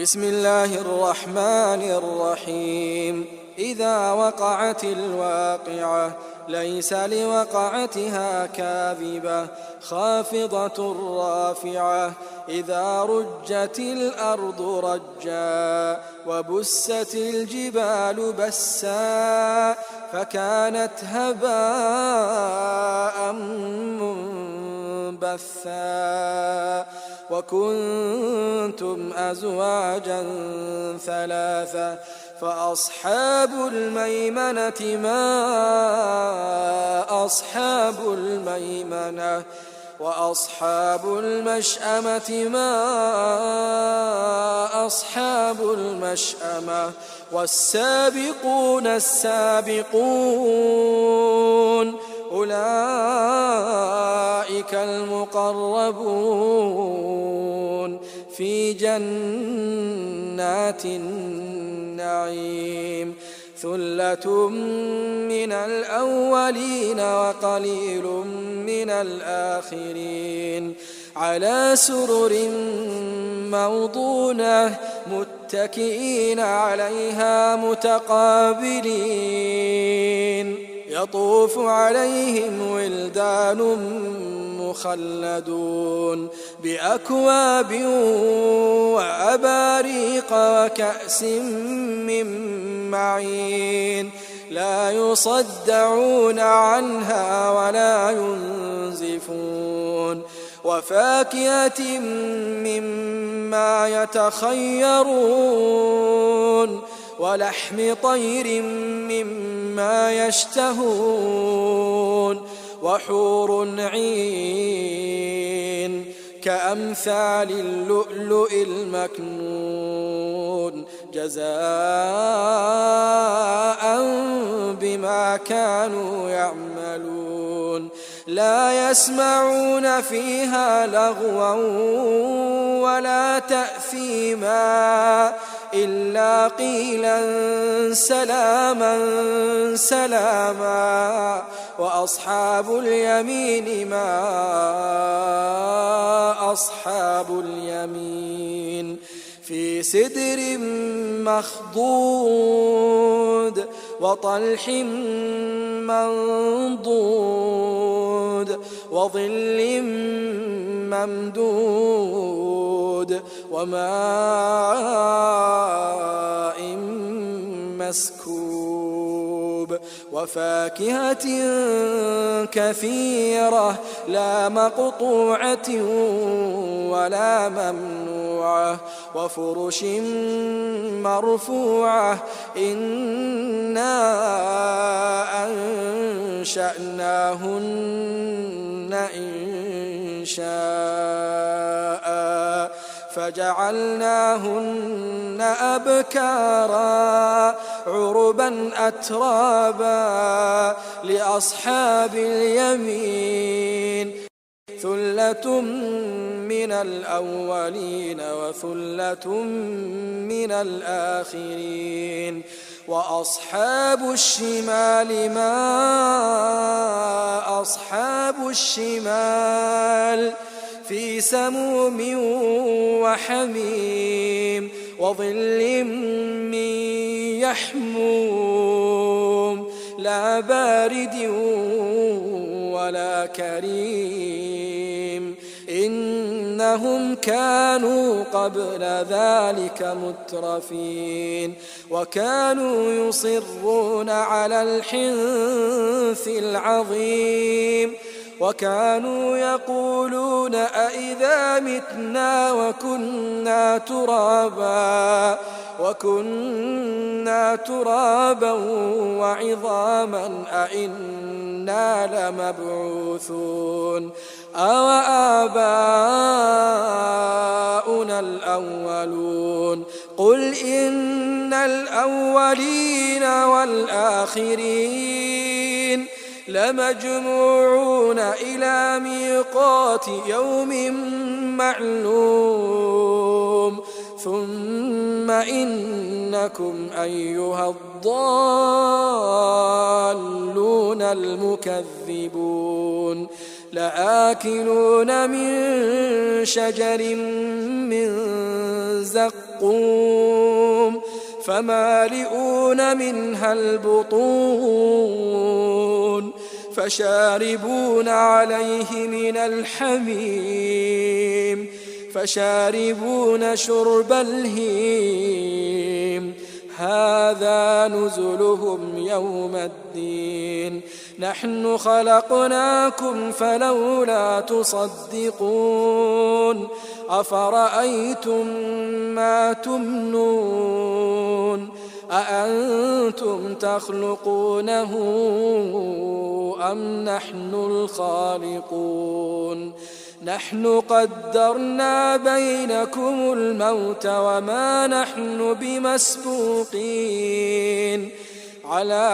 بسم الله الرحمن الرحيم. إذا وقعت الواقعة ليس لوقعتها كاذبة خافضة رافعة. إذا رجت الأرض رجا وبست الجبال بسا فكانت هباء منبثا وكنتم أزواجا ثلاثة فأصحاب الميمنة ما أصحاب الميمنة وأصحاب المشأمة ما أصحاب المشأمة والسابقون السابقون أولئك المقربون في جنات النعيم. ثلة من الأولين وقليل من الآخرين. على سرر موضونة متكئين عليها متقابلين. يطوف عليهم ولدان مخلدون بأكواب وأباريق وكأس من معين لا يصدعون عنها ولا ينزفون. وفاكهة مما يتخيرون ولحم طير مما يشتهون وحور عين كأمثال اللؤلؤ المكنون جزاء بما كانوا يعملون. لا يسمعون فيها لغوا ولا تأثيما إلا قيلا سلاما سلاما. وأصحاب اليمين ما أصحاب اليمين في سدر مخضود وطلح منضود وظل ممدود وماء مسكوب وفاكهة كثيرة لا مقطوعة ولا ممنوعة وفرش مرفوعة. إنا أنشأناهن إنشاء فجعلناهن أبكارا عربا أترابا لأصحاب اليمين. ثلة من الأولين وثلة من الآخرين. وأصحاب الشمال ما أصحاب الشمال في سموم وحميم وظل من يحموم لا بارد ولا كريم. إنهم كانوا قبل ذلك مترفين وكانوا يصرون على الحنث العظيم وكانوا يقولون أئذا متنا وكنا ترابا وعظاما أئنا لمبعوثون أو آباؤنا الأولون. قل إن الأولين والآخرين لمجموعون إلى ميقات يوم معلوم. ثم إنكم أيها الضالون المكذبون لآكلون من شجر من زقوم الزقوم فمالئون منها البطون فشاربون عليه من الحميم فشاربون شرب الهيم هذا نزلهم يوم الدين نحن خلقناكم فلولا تصدقون أفرأيتم ما تمنون أأنتم تخلقونه أم نحن الخالقون نحن قدرنا بينكم الموت وما نحن بمسبوقين على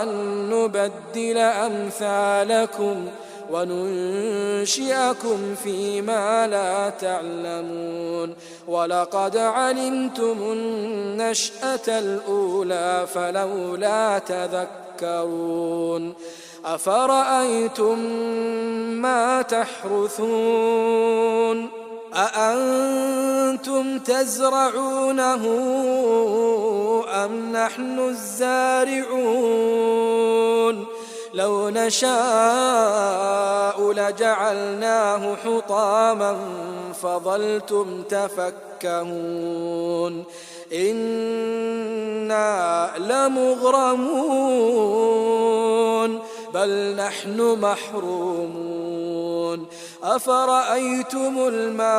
أن نبدل أمثالكم وننشئكم فيما لا تعلمون ولقد علمتم النشأة الأولى فلولا تذكرون أفرأيتم ما تحرثون أأنتم تزرعونه أم نحن الزارعون لو نشاء لجعلناه حطاما فظلتم تفكهون إنا لمغرمون بل نحن محرومون أفرأيتم الماء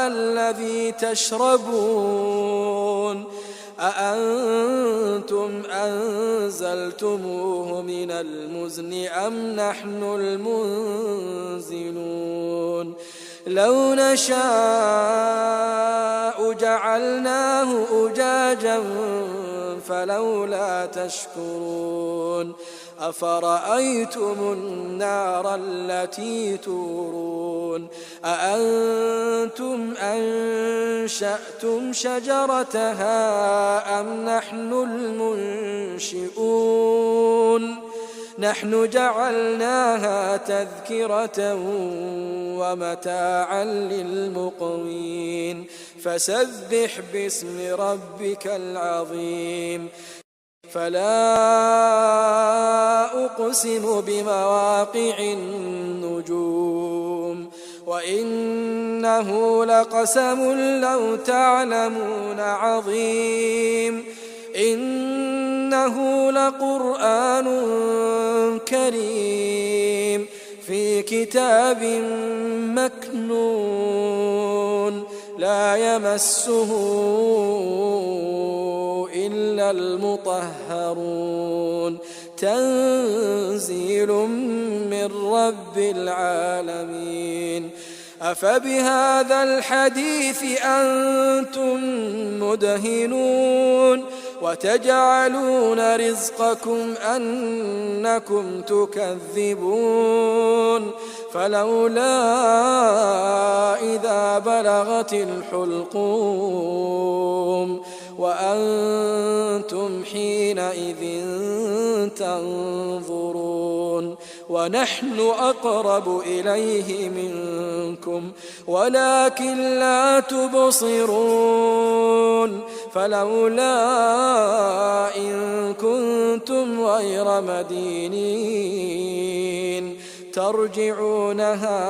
الذي تشربون أأنتم أنزلتموه من المزن أم نحن المنزلون لو نشاء جعلناه أجاجا فلولا تشكرون أفرأيتم النار التي تورون أأنتم أنشأتم شجرتها أم نحن المنشئون نحن جعلناها تذكرة ومتاعا للمقوين فسبح باسم ربك العظيم فلا أقسم بمواقع النجوم وإنه لقسم لو تعلمون عظيم إنه لقرآن كريم في كتاب مكنون لا يمسه إلا المطهرون تنزيل من رب العالمين أفبهذا الحديث أنتم مدهنون وتجعلون رزقكم أنكم تكذبون فلولا إذا بلغت الحلقوم وأنتم حينئذ تنظرون ونحن أقرب إليه منكم ولكن لا تبصرون فلولا إن كنتم غير مدينين ترجعونها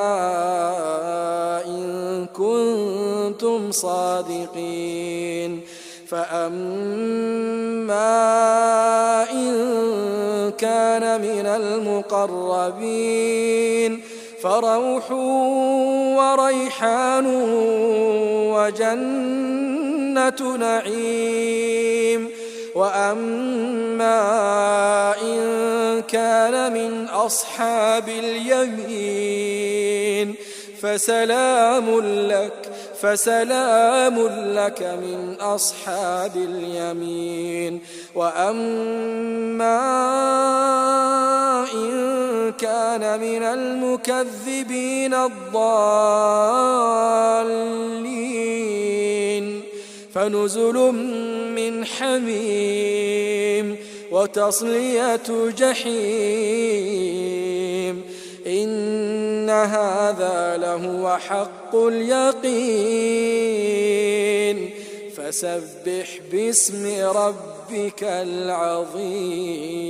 إن كنتم صادقين فأما إن كان من المقربين فروح وريحان وجنة نعيم وأما إن كان من أصحاب اليمين فسلام لك من أصحاب اليمين وأما إن كان من المكذبين الضالين فنزل من حميم وتصلية جحيم إن هذا لهو حق اليقين فسبح باسم ربك العظيم.